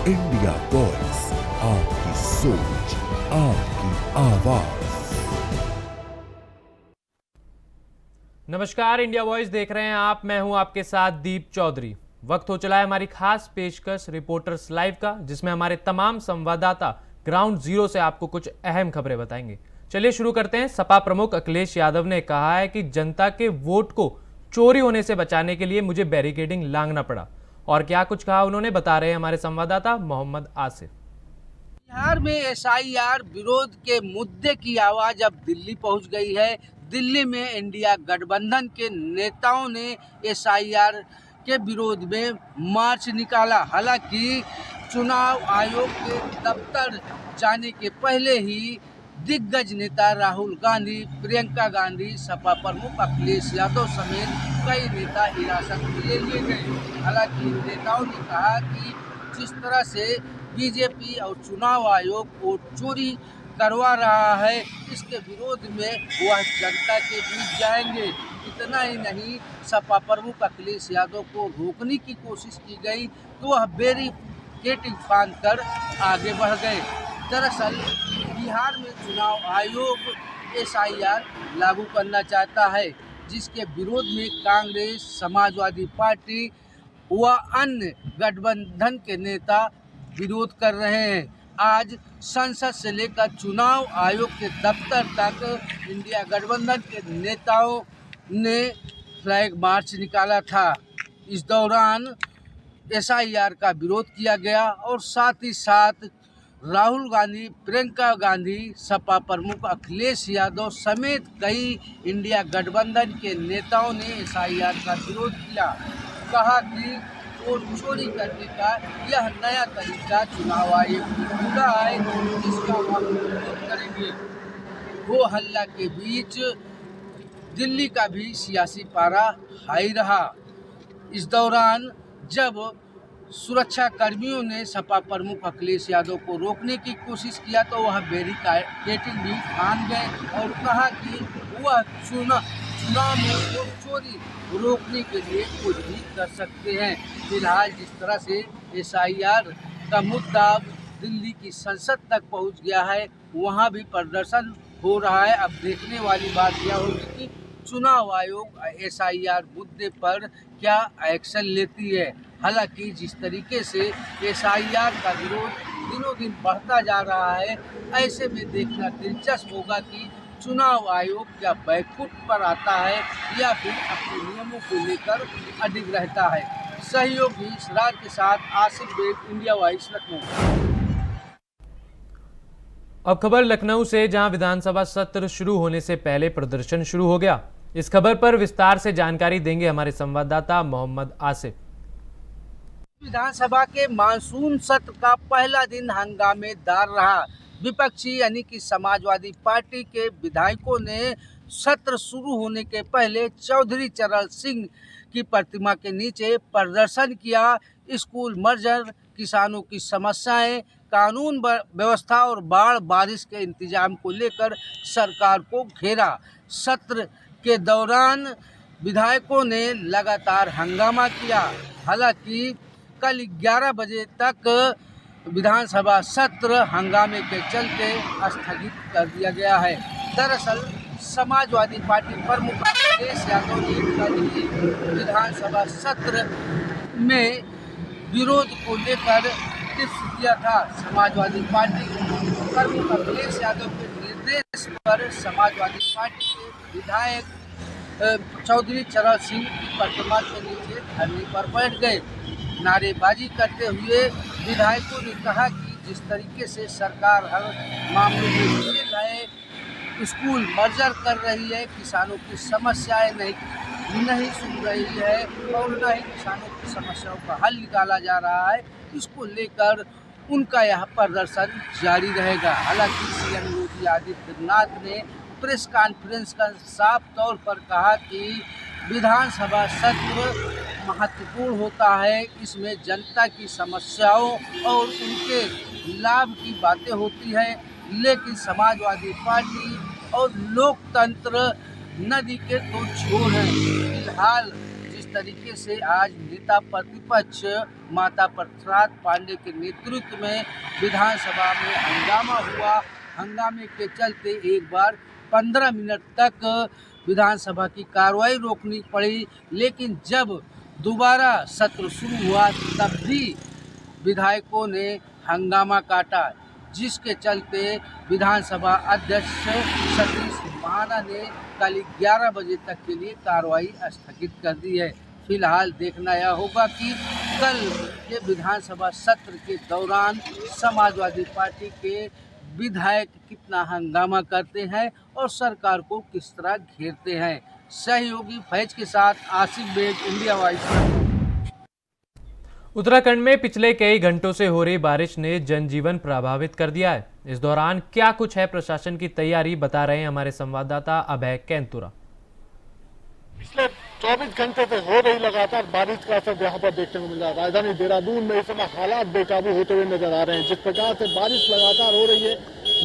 India voice, आपकी सोच, आपकी आवाज। नमस्कार, इंडिया वॉइस देख रहे हैं आप। मैं हूं आपके साथ दीप चौधरी। वक्त हो चला है हमारी खास पेशकश रिपोर्टर्स लाइव का, जिसमें हमारे तमाम संवाददाता ग्राउंड जीरो से आपको कुछ अहम खबरें बताएंगे। चलिए शुरू करते हैं। सपा प्रमुख अखिलेश यादव ने कहा है कि जनता के वोट को चोरी होने से बचाने के लिए मुझे बैरिकेडिंग लांघना पड़ा। और क्या कुछ कहा उन्होंने, बता रहे हैं हमारे संवाददाता मोहम्मद आसिफ। बिहार में एसआईआर विरोध के मुद्दे की आवाज अब दिल्ली पहुंच गई है। दिल्ली में इंडिया गठबंधन के नेताओं ने एसआईआर के विरोध में मार्च निकाला। हालांकि चुनाव आयोग के दफ्तर जाने के पहले ही दिग्गज नेता राहुल गांधी, प्रियंका गांधी, सपा प्रमुख अखिलेश यादव समेत कई नेता हिरासत में ले लिए गए। हालांकि नेताओं ने कहा कि जिस तरह से बीजेपी और चुनाव आयोग वोट चोरी करवा रहा है, इसके विरोध में वह जनता के बीच जाएंगे। इतना ही नहीं, सपा प्रमुख अखिलेश यादव को रोकने की कोशिश की गई तो वह बैरिकेडिंग बांध कर आगे बढ़ गए। दरअसल बिहार में चुनाव आयोग एसआईआर लागू करना चाहता है, जिसके विरोध में कांग्रेस, समाजवादी पार्टी व अन्य गठबंधन के नेता विरोध कर रहे हैं। आज संसद से लेकर चुनाव आयोग के दफ्तर तक इंडिया गठबंधन के नेताओं ने फ्लैग मार्च निकाला था। इस दौरान एसआईआर का विरोध किया गया और साथ ही साथ राहुल गांधी, प्रियंका गांधी, सपा प्रमुख अखिलेश यादव समेत कई इंडिया गठबंधन के नेताओं ने एसआईआर का विरोध किया। कहा कि वोट चोरी करने का यह नया तरीका चुनाव आयोग ने ढूंढा है, जिसका हम विरोध करेंगे। हो हल्ला के बीच दिल्ली का भी सियासी पारा हाई रहा। इस दौरान जब सुरक्षा कर्मियों ने सपा प्रमुख अखिलेश यादव को रोकने की कोशिश किया तो वह बैरिकेडिंग भी बांध गए और कहा कि वह चुनाव में वोट चोरी रोकने के लिए कुछ भी कर सकते हैं। फिलहाल जिस तरह से एसआईआर का मुद्दा दिल्ली की संसद तक पहुंच गया है, वहां भी प्रदर्शन हो रहा है। अब देखने वाली बात यह होगी कि चुनाव आयोग एसआईआर मुद्दे पर क्या एक्शन लेती है। हालांकि जिस तरीके से एसआईआर का विरोध दिनों दिन बढ़ता जा रहा है, ऐसे में देखना दिलचस्प होगा कि चुनाव आयोग क्या बैकफुट पर आता है या फिर अपने नियमों को लेकर अडिग रहता है। सहयोगी इसरार के साथ आसिफ बेग, इंडिया वॉइस, लखनऊ। अब खबर लखनऊ से, जहां विधानसभा सत्र शुरू होने से पहले प्रदर्शन शुरू हो गया। इस खबर पर विस्तार से जानकारी देंगे हमारे संवाददाता मोहम्मद आसिफ। विधानसभा के मानसून सत्र का पहला दिन हंगामेदार रहा। विपक्षी यानी कि समाजवादी पार्टी के विधायकों ने सत्र शुरू होने के पहले चौधरी चरण सिंह की प्रतिमा के नीचे प्रदर्शन किया। स्कूल मर्जर, किसानों की समस्याएं, कानून व्यवस्था और बाढ़ बारिश के इंतजाम को लेकर सरकार को घेरा। सत्र के दौरान विधायकों ने लगातार हंगामा किया। हालांकि कल 11 बजे तक विधानसभा सत्र हंगामे के चलते स्थगित कर दिया गया है। दरअसल समाजवादी पार्टी प्रमुख अखिलेश यादव ने कल ही विधानसभा सत्र में विरोध को लेकर टिप्स दिया था। समाजवादी पार्टी प्रमुख अखिलेश यादव के निर्देश पर समाजवादी पार्टी के विधायक चौधरी चरण सिंह की प्रतिमा के नीचे धरने पर बैठ गए। नारेबाजी करते हुए विधायकों ने कहा कि जिस तरीके से सरकार हर मामले में फेल है, स्कूल मर्जर कर रही है, किसानों की समस्याएं नहीं सुन रही है और न ही किसानों की समस्याओं का हल निकाला जा रहा है, इसको लेकर उनका यह प्रदर्शन जारी रहेगा। हालांकि सीएम योगी आदित्यनाथ ने प्रेस कॉन्फ्रेंस का साफ तौर पर कहा कि विधानसभा सत्र महत्वपूर्ण होता है, इसमें जनता की समस्याओं और उनके लाभ की बातें होती है, लेकिन समाजवादी पार्टी और लोकतंत्र नदी के दो छोर हैं। फिलहाल जिस तरीके से आज नेता प्रतिपक्ष माता प्रसाद पांडे के नेतृत्व में विधानसभा में हंगामा हुआ। हंगामे के चलते एक बार 15 मिनट तक विधानसभा की कार्रवाई रोकनी पड़ी, लेकिन जब दोबारा सत्र शुरू हुआ तब भी विधायकों ने हंगामा काटा, जिसके चलते विधानसभा अध्यक्ष सतीश महाना ने कल 11 बजे तक के लिए कार्रवाई स्थगित कर दी है। फिलहाल देखना यह होगा कि कल के विधानसभा सत्र के दौरान समाजवादी पार्टी के विधायक कितना हंगामा करते हैं और सरकार को किस तरह घेरते हैं। सहयोगी फैज के साथ आसिफ बेग, इंडिया वॉइस। उत्तराखंड में पिछले कई घंटों से हो रही बारिश ने जनजीवन प्रभावित कर दिया है। इस दौरान क्या कुछ है प्रशासन की तैयारी, बता रहे हैं हमारे संवाददाता अभय कैंतुरा। पिछले 24 घंटे से हो रही लगातार बारिश का असर यहाँ पर देखने को मिल रहा है। राजधानी देहरादून में इस समय हालात बेकाबू होते हुए नजर आ रहे हैं। जिस प्रकार से बारिश लगातार हो रही है,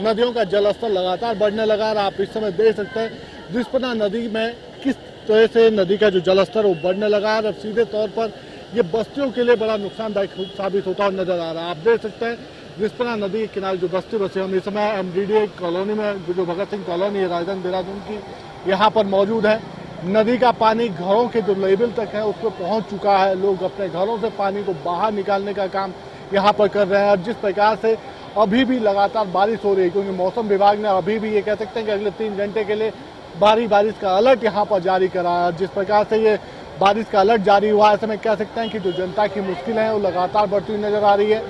नदियों का जलस्तर लगातार बढ़ने लगा है। आप इस समय देख सकते हैं रिस्पना नदी में किस तरह से नदी का जो जलस्तर वो बढ़ने लगा है। अब सीधे तौर पर ये बस्तियों के लिए बड़ा नुकसानदायक साबित होता हुआ नजर आ रहा है। आप देख सकते हैं रिस्पना नदी के किनारे जो बस्ती बसे, हम इस समय MDDA कॉलोनी में, जो भगत सिंह कॉलोनी है राजधानी देहरादून की, यहाँ पर मौजूद है। नदी का पानी घरों के जो लेवल तक है उस पर पहुँच चुका है। लोग अपने घरों से पानी को बाहर निकालने का काम यहाँ पर कर रहे हैं। और जिस प्रकार से अभी भी लगातार बारिश हो रही है, क्योंकि मौसम विभाग ने अभी भी ये कह सकते हैं कि अगले 3 घंटे के लिए भारी बारिश का अलर्ट यहाँ पर जारी करा है। जिस प्रकार से ये बारिश का अलर्ट जारी हुआ है, ऐसे में कह सकते हैं कि जो जनता की मुश्किलें हैं वो लगातार बढ़ती हुई नजर आ रही है।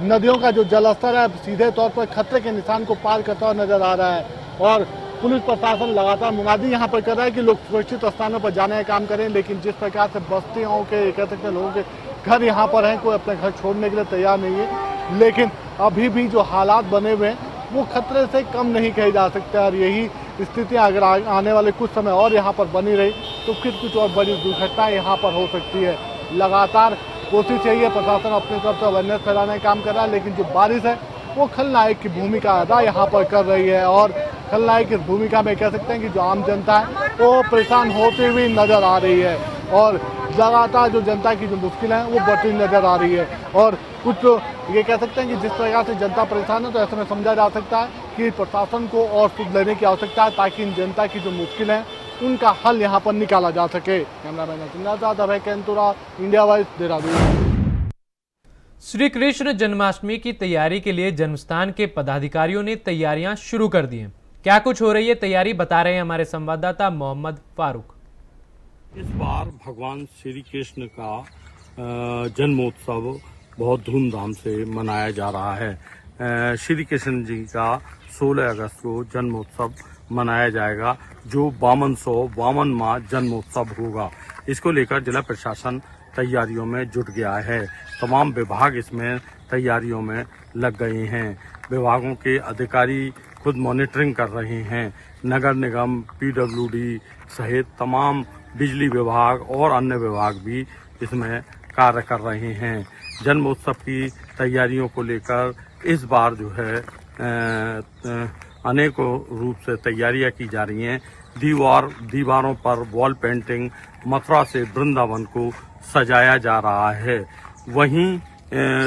नदियों का जो जलस्तर है सीधे तौर पर खतरे के निशान को पार करता हुआ नजर आ रहा है। और पुलिस प्रशासन लगातार मुनादी यहाँ पर कर रहा है कि लोग सुरक्षित स्थानों पर जाने का काम करें, लेकिन जिस प्रकार से बस्तियों के कह सकते हैं लोगों के घर यहाँ पर हैं, कोई अपने घर छोड़ने के लिए तैयार नहीं है। लेकिन अभी भी जो हालात बने हुए हैं वो खतरे से कम नहीं कहे जा सकते। और यही स्थितियाँ अगर आने वाले कुछ समय और यहाँ पर बनी रही तो फिर कुछ और बड़ी दुर्घटनाएं यहाँ पर हो सकती है। लगातार कोशिश यही है, प्रशासन अपनी तरफ से अवेयरनेस फैलाने का काम कर रहा है, लेकिन जो बारिश है वो खलनायक की भूमिका अदा यहाँ पर कर रही है। और खलनायक इस भूमिका में कह सकते हैं कि जो आम जनता है वो परेशान होती हुई नजर आ रही है। और लगातार जो जनता की जो मुश्किल है वो बढ़ती नजर आ रही है। और कुछ तो ये कह सकते हैं कि जिस प्रकार से जनता परेशान है, तो ऐसे में समझा जा सकता है कि प्रशासन को और सुध लेने की आवश्यकता है, ताकि इन जनता की जो मुश्किल है उनका हल यहाँ पर निकाला जा सके। कैमरामैन अभय कैंतुरा, इंडिया वॉइस, देहरादून। श्री कृष्ण जन्माष्टमी की तैयारी के लिए जन्मस्थान के पदाधिकारियों ने तैयारियां शुरू कर दी हैं। क्या कुछ हो रही है तैयारी, बता रहे हैं हमारे संवाददाता मोहम्मद फारूक। इस बार भगवान श्री कृष्ण का जन्मोत्सव बहुत धूमधाम से मनाया जा रहा है। श्री कृष्ण जी का 16 अगस्त को जन्मोत्सव मनाया जाएगा, जो 52वां जन्मोत्सव होगा। इसको लेकर जिला प्रशासन तैयारियों में जुट गया है। तमाम विभाग इसमें तैयारियों में लग गए हैं। विभागों के अधिकारी खुद मॉनिटरिंग कर रहे हैं। नगर निगम, PWD सहित तमाम बिजली विभाग और अन्य विभाग भी इसमें कार्य कर रहे हैं। जन्मोत्सव की तैयारियों को लेकर इस बार जो है अनेकों रूप से तैयारियां की जा रही हैं। दीवारों पर वॉल पेंटिंग, मथुरा से वृंदावन को सजाया जा रहा है। वहीं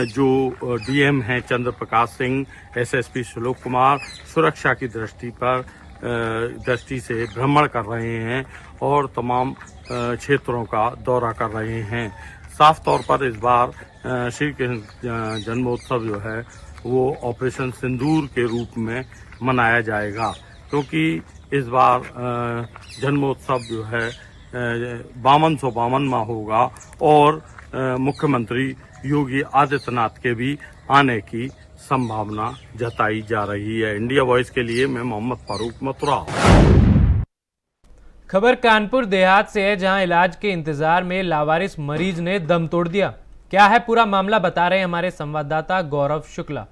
जो DM हैं चंद्र प्रकाश सिंह, SSP श्लोक कुमार सुरक्षा की दृष्टि से भ्रमण कर रहे हैं और तमाम क्षेत्रों का दौरा कर रहे हैं। साफ तौर पर इस बार श्री कृष्ण जन्मोत्सव जो है वो ऑपरेशन सिंदूर के रूप में मनाया जाएगा, क्योंकि इस बार जन्मोत्सव जो है 52वां होगा और मुख्यमंत्री योगी आदित्यनाथ के भी आने की संभावना जताई जा रही है। इंडिया वॉइस के लिए मैं मोहम्मद फारूक, मथुरा। खबर कानपुर देहात से है, जहां इलाज के इंतजार में लावारिस मरीज ने दम तोड़ दिया। क्या है पूरा मामला, बता रहे हैं हमारे संवाददाता गौरव शुक्ला।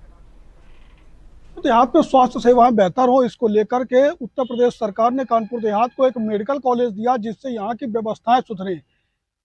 देहात में स्वास्थ्य सेवाएं बेहतर हो, इसको लेकर के उत्तर प्रदेश सरकार ने कानपुर देहात को एक मेडिकल कॉलेज दिया, जिससे यहाँ की व्यवस्थाएं सुधरे।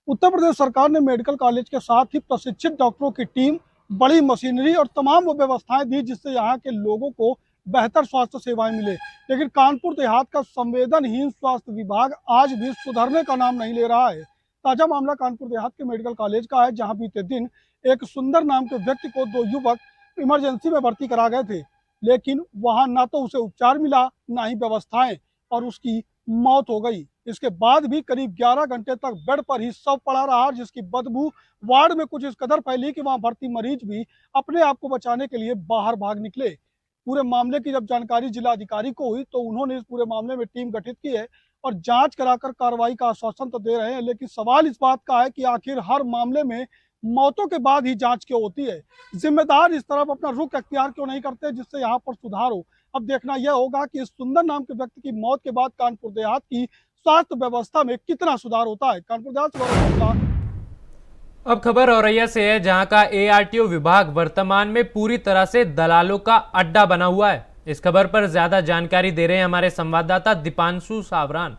उत्तर प्रदेश सरकार ने मेडिकल कॉलेज के साथ ही प्रशिक्षित डॉक्टरों की टीम, बड़ी मशीनरी और तमाम वो व्यवस्थाएं दी, जिससे यहाँ के लोगों को बेहतर स्वास्थ्य सेवाएं मिले। लेकिन कानपुर देहात का संवेदनहीन स्वास्थ्य विभाग आज भी सुधरने का नाम नहीं ले रहा है। ताजा मामला कानपुर देहात के मेडिकल कॉलेज का है, जहां बीते दिन एक सुंदर नाम के व्यक्ति को 2 युवक इमरजेंसी में भर्ती करा गए थे, लेकिन वहां ना तो उसे उपचार मिला, ना ही व्यवस्थाएं, और उसकी मौत हो गई। इसके बाद भी करीब 11 घंटे तक बेड पर ही शव पड़ा रहा, जिसकी बदबू वार्ड में कुछ इस कदर फैली कि वहां भर्ती मरीज भी अपने आप को बचाने के लिए बाहर भाग निकले। पूरे मामले की जब जानकारी जिला अधिकारी को हुई तो उन्होंने इस पूरे मामले में टीम गठित की है और जांच कराकर कार्रवाई का आश्वासन तो दे रहे हैं, लेकिन सवाल इस बात का है कि आखिर हर मामले में मौतों के बाद ही जांच क्यों होती है। जिम्मेदार इस तरफ अपना रुख अख्तियार क्यों नहीं करते, जिससे यहाँ पर सुधार हो। अब देखना यह होगा कि इस सुंदर नाम के व्यक्ति की मौत के बाद कानपुर देहात की स्वास्थ्य व्यवस्था में कितना सुधार होता है। कानपुर देहात से अब खबर औरैया से है, जहां का ARTO विभाग वर्तमान में पूरी तरह से दलालों का अड्डा बना हुआ है। इस खबर पर ज्यादा जानकारी दे रहे हैं हमारे संवाददाता दीपांशु सावरान।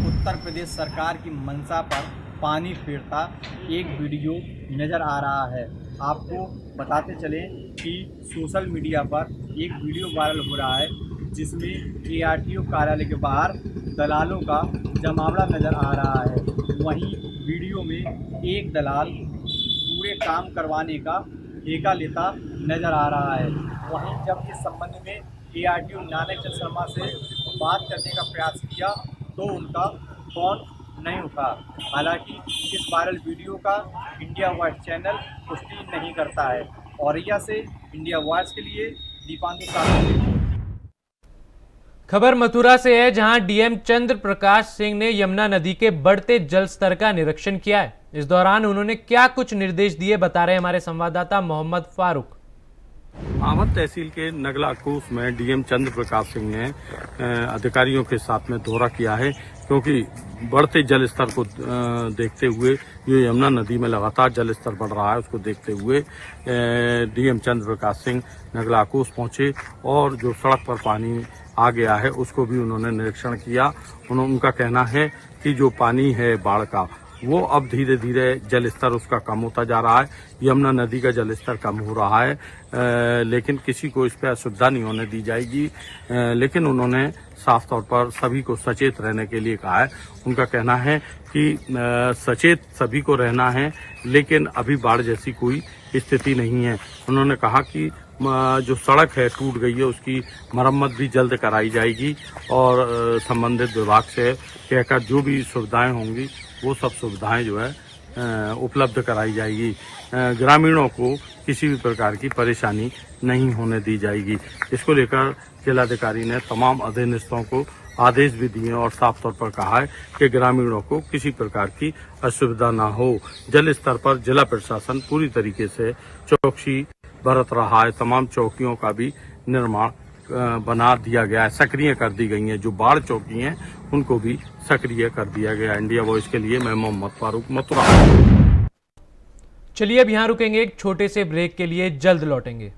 उत्तर प्रदेश सरकार की मंशा पर पानी फेरता एक वीडियो नज़र आ रहा है। आपको बताते चलें कि सोशल मीडिया पर एक वीडियो वायरल हो रहा है, जिसमें ARTO कार्यालय के बाहर दलालों का जमावड़ा नज़र आ रहा है। वहीं वीडियो में एक दलाल पूरे काम करवाने का ठेका लेता नज़र आ रहा है। वहीं जब इस संबंध में ARTO नानक चंद शर्मा से बात करने का प्रयास किया तो उनका फोन नहीं उठा। हालांकि इस वायरल वीडियो का इंडिया वॉइस चैनल पुष्टि नहीं करता है। औरैया से इंडिया वॉइस के लिए दीपांशु सावरान। खबर मथुरा से है, जहां DM चंद्र प्रकाश सिंह ने यमुना नदी के बढ़ते जल स्तर का निरीक्षण किया है। इस दौरान उन्होंने क्या कुछ निर्देश दिए, बता रहे हमारे संवाददाता मोहम्मद फारूक। आमद तहसील के नगला कोस में DM चंद्र प्रकाश सिंह ने अधिकारियों के साथ में दौरा किया है, क्योंकि बढ़ते जल स्तर को देखते हुए, जो यमुना नदी में लगातार जल स्तर बढ़ रहा है, उसको देखते हुए DM चंद्र प्रकाश सिंह नगला कोस पहुंचे और जो सड़क पर पानी आ गया है उसको भी उन्होंने निरीक्षण किया। उनका कहना है कि जो पानी है बाढ़ का, वो अब धीरे धीरे जल स्तर उसका कम होता जा रहा है। यमुना नदी का जल स्तर कम हो रहा है, लेकिन किसी को इस पर असुविधा नहीं होने दी जाएगी। लेकिन उन्होंने साफ तौर पर सभी को सचेत रहने के लिए कहा है। उनका कहना है कि सचेत सभी को रहना है, लेकिन अभी बाढ़ जैसी कोई स्थिति नहीं है। उन्होंने कहा कि जो सड़क है टूट गई है, उसकी मरम्मत भी जल्द कराई जाएगी और संबंधित विभाग से कहकर जो भी सुविधाएं होंगी वो सब सुविधाएं जो है उपलब्ध कराई जाएगी। ग्रामीणों को किसी भी प्रकार की परेशानी नहीं होने दी जाएगी। इसको लेकर जिलाधिकारी ने तमाम अधीनस्थों को आदेश भी दिए और साफ तौर पर कहा है कि ग्रामीणों को किसी प्रकार की असुविधा ना हो। जल स्तर पर जिला प्रशासन पूरी तरीके से चौकसी बरत रहा है। तमाम चौकियों का भी निर्माण बना दिया गया है, सक्रिय कर दी गई हैं। जो बाढ़ चौकी हैं उनको भी सक्रिय कर दिया गया। इंडिया वॉइस के लिए मैं मोहम्मद फारूक, मथुरा। चलिए अब यहाँ रुकेंगे एक छोटे से ब्रेक के लिए, जल्द लौटेंगे।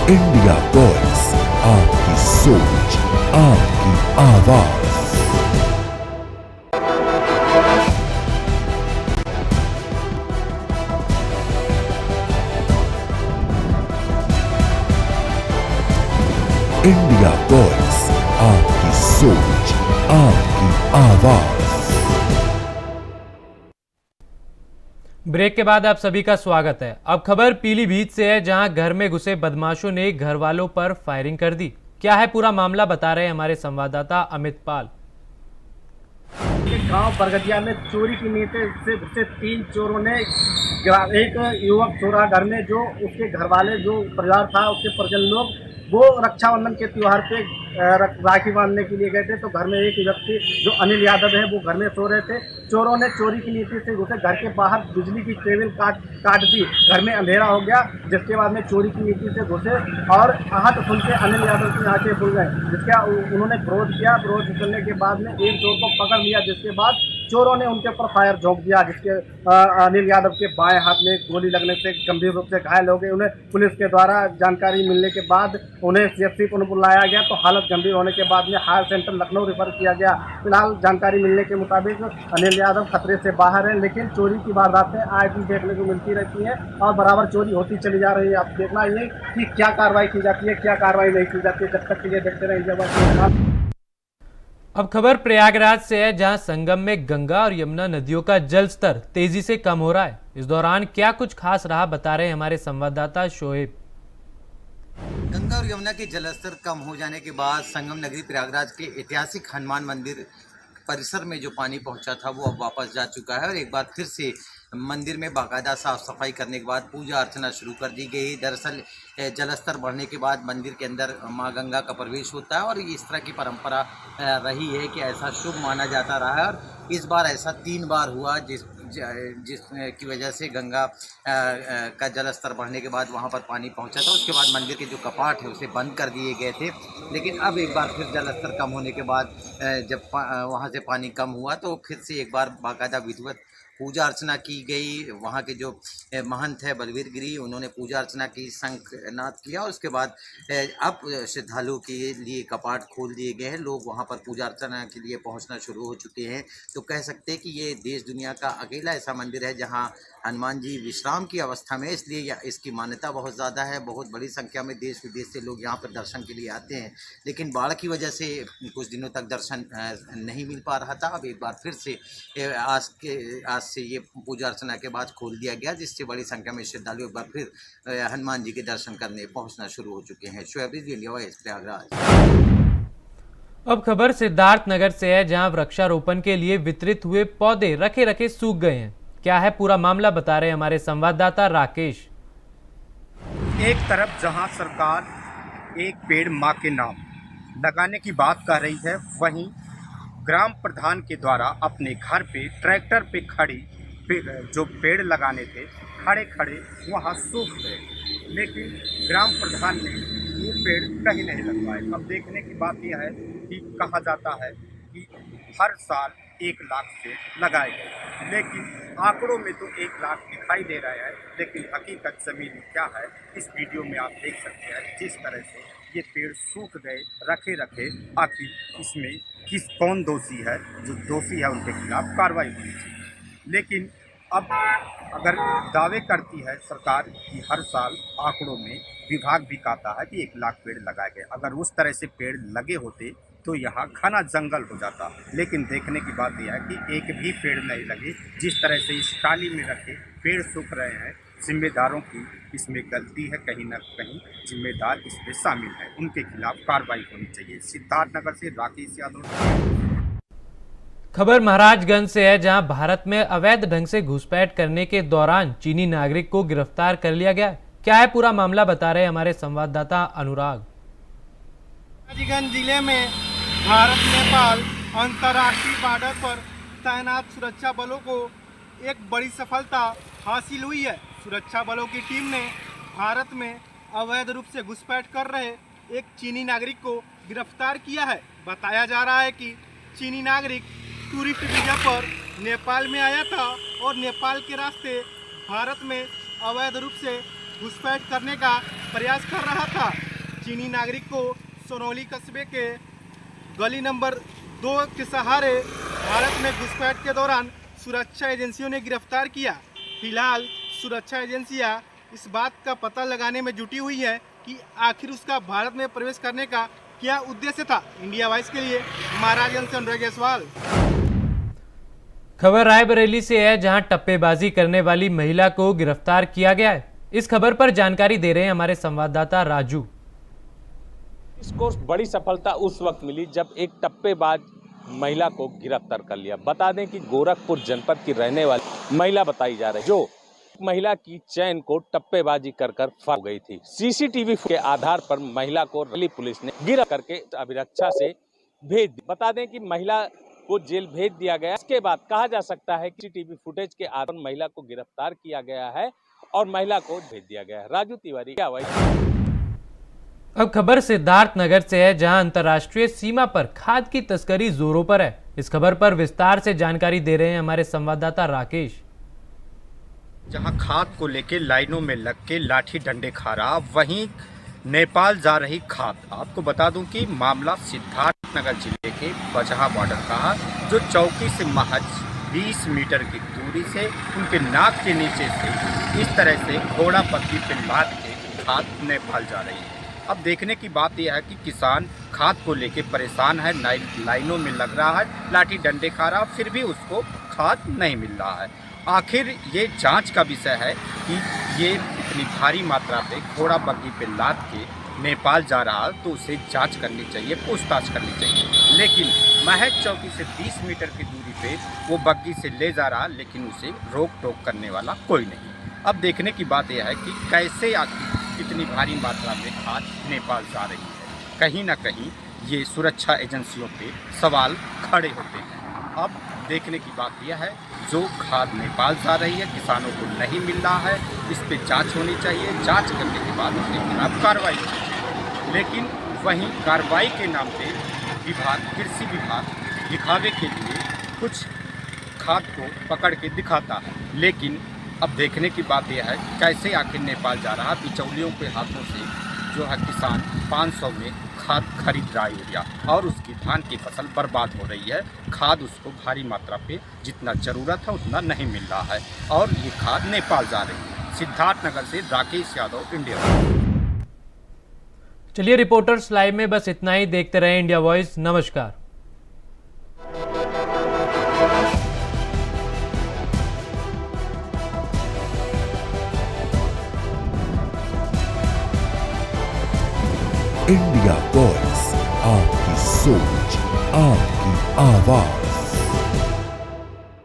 इंडिया वॉइस, आपकी सोच, आपकी आवाज। इंडिया वॉइस, आपकी सोच, आपकी आवाज। ब्रेक के बाद आप सभी का स्वागत है। अब खबर पीलीभीत से है, जहां घर में घुसे बदमाशों ने घर वालों पर फायरिंग कर दी। क्या है पूरा मामला, बता रहे हैं हमारे संवाददाता अमित पाल। गांव बरगदिया में चोरी की नीयत से घुसे 3 चोरों ने एक युवक चोरा घर में, जो उसके घर वाले, जो परिवार था, उसके परिजन लोग वो रक्षाबंधन के त्यौहार पे राखी बांधने के लिए गए थे। तो घर में एक व्यक्ति जो अनिल यादव है वो घर में सो रहे थे। चोरों ने चोरी की नीति से घुसे, घर के बाहर बिजली की केबल काट दी, घर में अंधेरा हो गया। जिसके बाद में चोरी की नीति से घुसे और आहत सुन के अनिल यादव की आंखें खुल गए, जिसका उन्होंने विरोध किया। विरोध करने के बाद में एक चोर को पकड़ लिया, जिसके बाद चोरों ने उनके ऊपर फायर झोंक दिया, जिसके अनिल यादव के बाएं हाथ में गोली लगने से गंभीर रूप से घायल हो गए। उन्हें पुलिस के द्वारा जानकारी मिलने के बाद उन्हें CFC पुणे लाया गया, तो हालत गंभीर होने के बाद में हायर सेंटर लखनऊ रेफर किया गया। फिलहाल जानकारी मिलने के मुताबिक अनिल यादव खतरे से बाहर है, लेकिन चोरी की वारदातें आए दिन देखने को मिलती रहती हैं और बराबर चोरी होती चली जा रही है। अब देखना ये कि क्या कार्रवाई की जाती है, क्या कार्रवाई नहीं की जाती है। जब तक ये देखते रहिए। अब खबर प्रयागराज से है, जहां संगम में गंगा और यमुना नदियों का जल स्तर तेजी से कम हो रहा है। इस दौरान क्या कुछ खास रहा, बता रहे हैं हमारे संवाददाता शोएब। गंगा और यमुना के जलस्तर कम हो जाने के बाद संगम नगरी प्रयागराज के ऐतिहासिक हनुमान मंदिर परिसर में जो पानी पहुंचा था वो अब वापस जा चुका है और एक बार फिर से मंदिर में बाकायदा साफ सफाई करने के बाद पूजा अर्चना शुरू कर दी गई। दरअसल जलस्तर बढ़ने के बाद मंदिर के अंदर मां गंगा का प्रवेश होता है और इस तरह की परंपरा रही है कि ऐसा शुभ माना जाता रहा है और इस बार ऐसा 3 बार हुआ जिसकी वजह से गंगा का जलस्तर बढ़ने के बाद वहां पर पानी पहुंचा था। उसके बाद मंदिर के जो कपाट है उसे बंद कर दिए गए थे, लेकिन अब एक बार फिर जलस्तर कम होने के बाद जब वहां से पानी कम हुआ तो फिर से एक बार बाकायदा विधिवत पूजा अर्चना की गई। वहाँ के जो महंत है बलवीर गिरी, उन्होंने पूजा अर्चना की, शंखनाद किया और उसके बाद अब श्रद्धालुओं के लिए कपाट खोल दिए गए हैं। लोग वहाँ पर पूजा अर्चना के लिए पहुँचना शुरू हो चुके हैं। तो कह सकते हैं कि ये देश दुनिया का अकेला ऐसा मंदिर है जहाँ हनुमान जी विश्राम की अवस्था में, इसलिए इसकी मान्यता बहुत ज़्यादा है। बहुत बड़ी संख्या में देश विदेश से लोग यहाँ पर दर्शन के लिए आते हैं, लेकिन बाढ़ की वजह से कुछ दिनों तक दर्शन नहीं मिल पा रहा था। अब एक बार फिर से आज से ये पूजा अर्चना के बाद खोल दिया गया, जिससे बड़ी संख्या में श्रद्धालु एक बार फिर हनुमान जी के दर्शन करने पहुँचना शुरू हो चुके हैं। Shoaib India voice Prayagraj. अब खबर सिद्धार्थ नगर से है, जहां वृक्षारोपण के लिए वितरित हुए पौधे रखे रखे सूख गए हैं। क्या है पूरा मामला, बता रहे हमारे संवाददाता राकेश। एक तरफ जहां सरकार एक पेड़ मां के नाम लगाने की बात कर रही है, वहीं ग्राम प्रधान के द्वारा अपने घर पे ट्रैक्टर पे खड़ी जो पेड़ लगाने थे खड़े खड़े वहां सूख गए, लेकिन ग्राम प्रधान ने वो पेड़ कहीं नहीं लगवाए। अब देखने की बात यह है कि कहा जाता है कि हर साल 1 लाख से लगाए गए, लेकिन आंकड़ों में तो 1 लाख दिखाई दे रहा है, लेकिन हकीकत ज़मीन क्या है इस वीडियो में आप देख सकते हैं। जिस तरह से ये पेड़ सूख गए रखे रखे, आखिर इसमें कौन दोषी है? जो दोषी है उनके खिलाफ कार्रवाई होनी चाहिए। लेकिन अब अगर दावे करती है सरकार कि हर साल आंकड़ों में विभाग भी कहता है कि 1 लाख पेड़ लगाए गए, अगर उस तरह से पेड़ लगे होते तो यहाँ घना जंगल हो जाता। लेकिन देखने की बात यह है कि एक भी पेड़ नहीं लगे। जिस तरह से इस टाली में रखे पेड़ सूख रहे हैं, जिम्मेदारों की इसमें गलती है, कहीं न कहीं जिम्मेदार इसमें शामिल है, उनके खिलाफ कार्रवाई होनी चाहिए। सिद्धार्थनगर से राकेश यादव। खबर महाराजगंज से है, जहां भारत में अवैध ढंग से घुसपैठ करने के दौरान चीनी नागरिक को गिरफ्तार कर लिया गया। क्या है पूरा मामला, बता रहे हमारे संवाददाता अनुराग। महाराजगंज जिले में भारत नेपाल अंतर्राष्ट्रीय बॉर्डर पर तैनात सुरक्षा बलों को एक बड़ी सफलता हासिल हुई है। सुरक्षा बलों की टीम ने भारत में अवैध रूप से घुसपैठ कर रहे एक चीनी नागरिक को गिरफ्तार किया है। बताया जा रहा है कि चीनी नागरिक टूरिस्ट वीजा पर नेपाल में आया था और नेपाल के रास्ते भारत में अवैध रूप से घुसपैठ करने का प्रयास कर रहा था। चीनी नागरिक को सोनौली कस्बे के गली नंबर 2 के सहारे भारत में घुसपैठ के दौरान सुरक्षा एजेंसियों ने गिरफ्तार किया। फिलहाल सुरक्षा एजेंसियां इस बात का पता लगाने में जुटी हुई है कि आखिर उसका भारत में प्रवेश करने का क्या उद्देश्य था। इंडिया वॉइस के लिए महाराजगंज से अनुराग जायसवाल। खबर रायबरेली से है, जहां टप्पेबाजी करने वाली महिला को गिरफ्तार किया गया है। इस खबर पर जानकारी दे रहे हैं हमारे संवाददाता राजू। इसको बड़ी सफलता उस वक्त मिली जब एक टप्पेबाज महिला को गिरफ्तार कर लिया। बता दें कि गोरखपुर जनपद की रहने वाली महिला बताई जा रही है, जो महिला की चैन को टप्पेबाजी कर फंस गई थी। सीसीटीवी के आधार पर महिला को रैली पुलिस ने गिरफ्तार करके अभिरक्षा से भेज दिया। बता दें कि महिला को जेल भेज दिया गया। इसके बाद कहा जा सकता है कि सीसीटीवी फुटेज के आधार पर महिला को गिरफ्तार किया गया है और महिला को भेज दिया गया है। राजू तिवारी, क्या अब खबर सिद्धार्थ नगर से है, जहां अंतर्राष्ट्रीय सीमा पर खाद की तस्करी जोरों पर है। इस खबर पर विस्तार से जानकारी दे रहे हैं हमारे संवाददाता राकेश। जहां खाद को लेके लाइनों में लग के लाठी डंडे खा रहा, वहीं नेपाल जा रही खाद। आपको बता दूं कि मामला सिद्धार्थ नगर जिले के बजहा बॉर्डर का है, जो चौकी से महज 20 मीटर की दूरी से उनके नाक के नीचे से इस तरह से घोड़ा पत्ती पे लाद के खाद नेपाल जा रही है। अब देखने की बात यह है कि किसान खाद को लेके परेशान है, लाइनों में लग रहा है, लाठी डंडे खा रहा, फिर भी उसको खाद नहीं मिल रहा है। आखिर ये जांच का विषय है कि ये इतनी भारी मात्रा पे घोड़ा बग्गी पे लाद के नेपाल जा रहा है, तो उसे जांच करनी चाहिए, पूछताछ करनी चाहिए। लेकिन महज चौकी से 20 मीटर की दूरी पे वो बग्गी से ले जा रहा, लेकिन उसे रोक टोक करने वाला कोई नहीं। अब देखने की बात यह है कि कैसे आखिर इतनी भारी मात्रा में खाद नेपाल जा रही है। कहीं ना कहीं ये सुरक्षा एजेंसियों पे सवाल खड़े होते हैं। अब देखने की बात यह है, जो खाद नेपाल जा रही है किसानों को नहीं मिल रहा है, इस पे जांच होनी चाहिए। जांच करने के बाद उसके खिलाफ कार्रवाई होनी चाहिए। लेकिन वहीं कार्रवाई के नाम पे कृषि विभाग दिखावे के लिए कुछ खाद को पकड़ के दिखाता है। लेकिन अब देखने की बात यह है कैसे आखिर नेपाल जा रहा। बिचौलियों के हाथों से जो है किसान 500 में खाद खरीद रहा है यूरिया, और उसकी धान की फसल बर्बाद हो रही है। खाद उसको भारी मात्रा पे जितना ज़रूरत है उतना नहीं मिल रहा है, और ये खाद नेपाल जा रही है। सिद्धार्थ नगर से राकेश यादव, इंडिया। चलिए रिपोर्टर्स लाइव में बस इतना ही। देखते रहे इंडिया वॉइस। नमस्कार। इंडिया वॉइस, आपकी सोच, आपकी आवाज।